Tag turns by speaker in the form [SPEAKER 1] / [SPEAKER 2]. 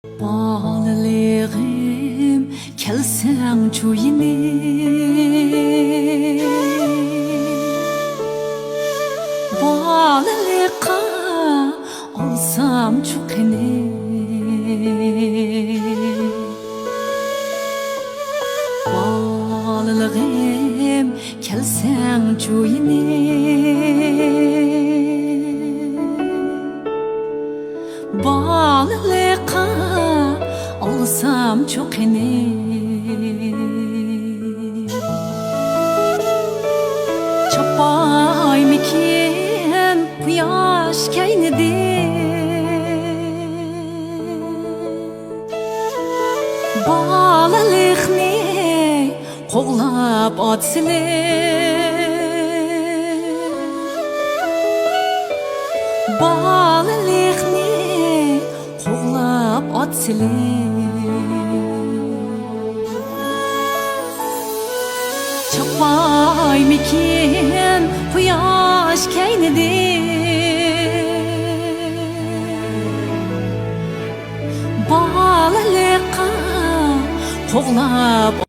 [SPEAKER 1] Bağlılığım kelsen çuyini Bağlılığa olsam çukini Bağlılığım kelsen çuyini Bağlılığa olsam çukini Çapay mikin bu yaş keynidi Bağlılıqni qoğlab atsili Bağlılıqni qoğlab atsili Çapay mikin bu yaş keynidi Bağlılıqa qoğlab